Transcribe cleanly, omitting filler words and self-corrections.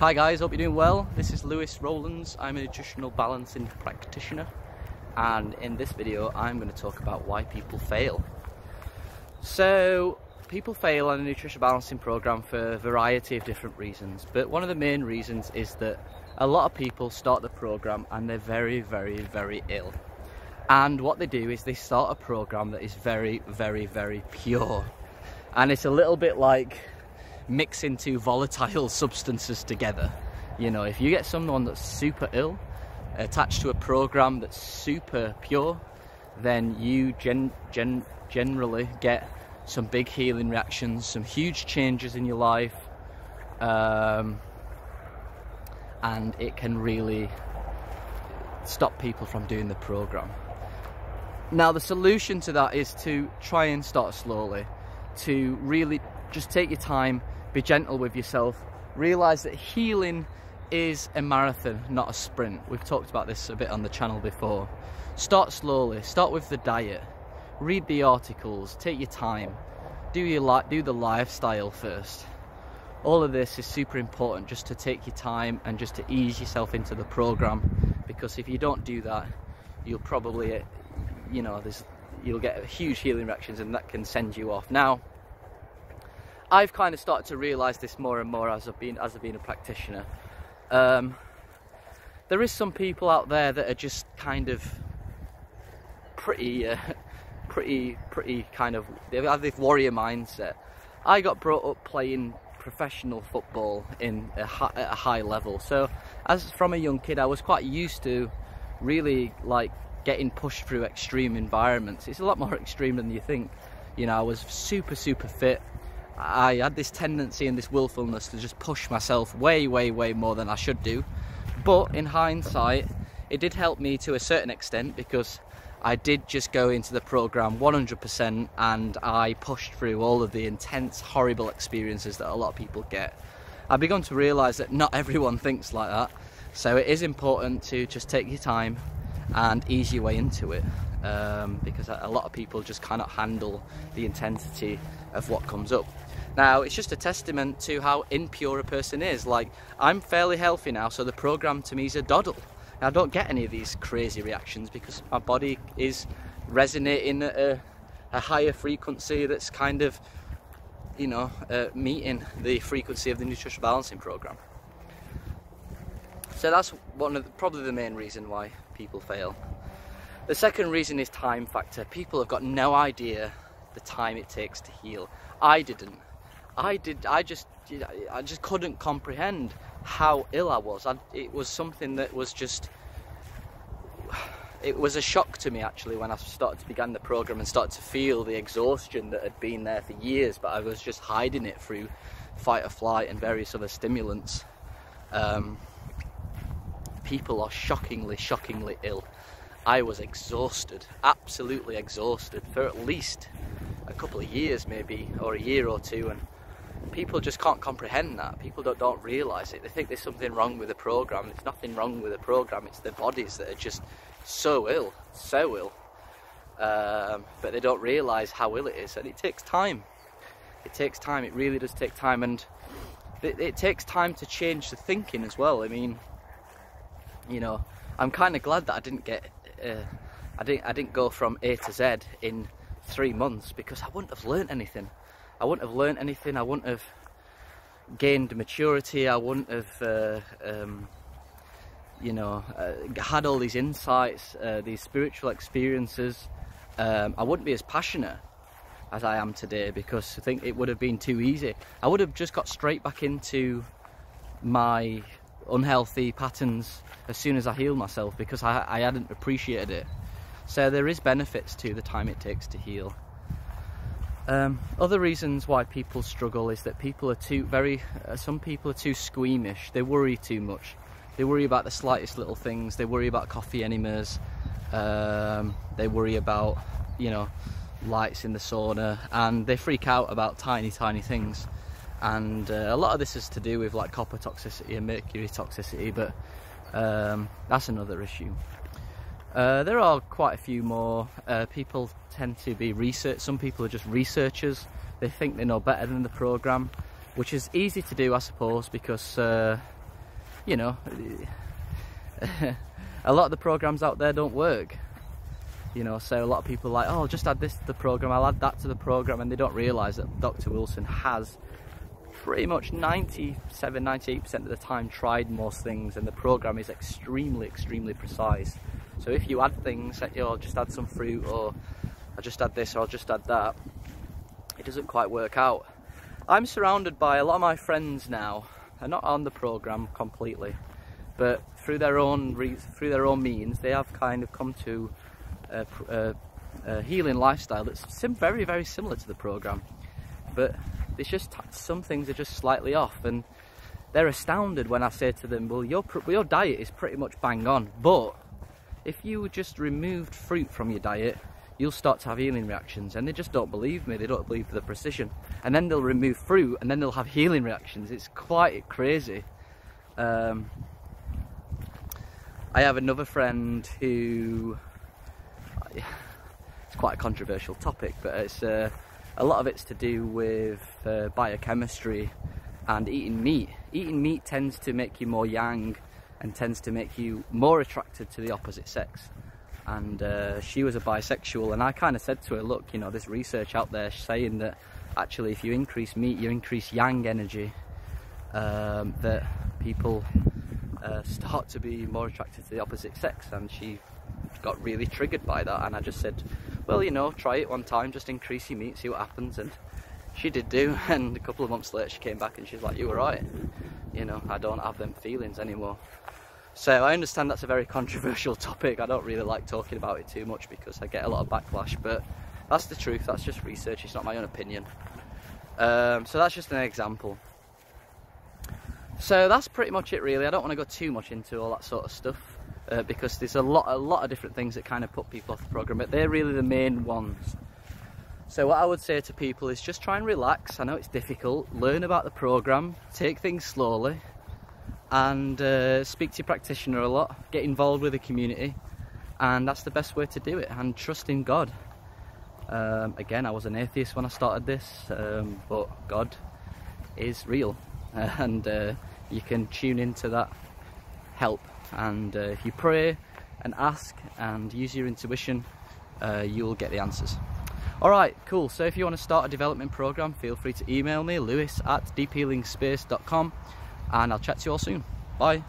Hi guys, hope you're doing well. This is Rowlands. I'm a nutritional balancing practitioner, and in this video I'm going to talk about why people fail. So people fail on a nutritional balancing program for a variety of different reasons, but one of the main reasons is that a lot of people start the program and they're very ill. And what they do is they start a program that is very pure, and it's a little bit like mixing two volatile substances together. You know, if you get someone that's super ill attached to a program that's super pure, then you generally get some big healing reactions, some huge changes in your life, and it can really stop people from doing the program. Now the solution to that is to try and start slowly, to really just take your time, be gentle with yourself, realise that healing is a marathon, not a sprint. We've talked about this a bit on the channel before. Start slowly, start with the diet, read the articles, take your time, do the lifestyle first. All of this is super important, just to take your time and just to ease yourself into the program, because if you don't do that, you'll probably, you know, you'll get huge healing reactions and that can send you off. Now, I've kind of started to realise this more and more as I've been a practitioner. There is some people out there that are just kind of pretty kind of, they have this warrior mindset. I got brought up playing professional football at a high level, so from a young kid I was quite used to really like getting pushed through extreme environments. It's a lot more extreme than you think. You know, I was super fit. I had this tendency and this willfulness to just push myself way more than I should do. But in hindsight, it did help me to a certain extent, because I did just go into the program 100% and I pushed through all of the intense, horrible experiences that a lot of people get. I've begun to realise that not everyone thinks like that, so it is important to just take your time and ease your way into it, because a lot of people just cannot handle the intensity of what comes up. Now, it's just a testament to how impure a person is. Like, I'm fairly healthy now, so the program to me is a doddle. I don't get any of these crazy reactions because my body is resonating at a higher frequency that's kind of, you know, meeting the frequency of the nutritional balancing program. So that's probably the main reason why people fail. The second reason is time factor. People have got no idea the time it takes to heal. I didn't. I just couldn't comprehend how ill I was. It was something that was just, it was a shock to me actually when I began the program and started to feel the exhaustion that had been there for years, but I was just hiding it through fight or flight and various other stimulants. People are shockingly ill. I was exhausted, absolutely exhausted, for at least a couple of years maybe, or a year or two, and people just can't comprehend that. People don't realise it. They think there's something wrong with the program. There's nothing wrong with the program. It's their bodies that are just so ill. But they don't realise how ill it is, and it takes time. It takes time. It really does take time, and it takes time to change the thinking as well. I mean, you know, I'm kind of glad that I didn't get, I didn't go from A to Z in 3 months, because I wouldn't have learnt anything. I wouldn't have gained maturity. I wouldn't have, you know, had all these insights, these spiritual experiences. I wouldn't be as passionate as I am today, because I think it would have been too easy. I would have just got straight back into my unhealthy patterns as soon as I healed myself, because I hadn't appreciated it. So there is benefits to the time it takes to heal. Other reasons why people struggle is that people are some people are too squeamish. They worry too much. They worry about the slightest little things. They worry about coffee enemas. They worry about, you know, lights in the sauna, and they freak out about tiny things. And a lot of this is to do with like copper toxicity and mercury toxicity, but that's another issue. There are quite a few more. People tend to be some people are just researchers. They think they know better than the program, which is easy to do, I suppose, because you know, a lot of the programs out there don't work. You know, so a lot of people are like, oh, I'll just add this to the program, I'll add that to the program, and they don't realise that Dr. Wilson has pretty much 97-98% of the time tried most things, and the program is extremely precise. So if you add things, like, I'll just add some fruit, or I'll just add this, or I'll just add that, it doesn't quite work out. I'm surrounded by a lot of my friends now. They're not on the program completely, but through their own means, they have kind of come to a healing lifestyle that's very similar to the program, but it's just some things are just slightly off, and they're astounded when I say to them, well, your diet is pretty much bang on, but if you just removed fruit from your diet, you'll start to have healing reactions. And they just don't believe me, they don't believe the precision. And then they'll remove fruit and then they'll have healing reactions. It's quite crazy. I have another friend who, it's quite a controversial topic, but it's a lot of it's to do with biochemistry and eating meat. Eating meat tends to make you more yang and tends to make you more attracted to the opposite sex. And she was a bisexual, and I kind of said to her, look, you know, there's research out there saying that actually if you increase meat, you increase yang energy, that people start to be more attracted to the opposite sex. And she got really triggered by that, and I just said, well, you know, try it one time, just increase your meat, see what happens. And she did do, and a couple of months later she came back and she's like, you were right, you know, I don't have them feelings anymore. So I understand that's a very controversial topic. I don't really like talking about it too much because I get a lot of backlash, but that's the truth, that's just research, it's not my own opinion. So that's just an example. So that's pretty much it really. I don't want to go too much into all that sort of stuff because there's a lot of different things that kind of put people off the program, but they're really the main ones. So what I would say to people is just try and relax. I know it's difficult, learn about the program, take things slowly, and speak to your practitioner a lot, get involved with the community, and that's the best way to do it, and trust in God. Again, I was an atheist when I started this, but God is real, and you can tune into that help, and if you pray and ask and use your intuition, you'll get the answers. Alright, cool. So if you want to start a development program, feel free to email me, lewis@deephealingspace.com, and I'll chat to you all soon. Bye.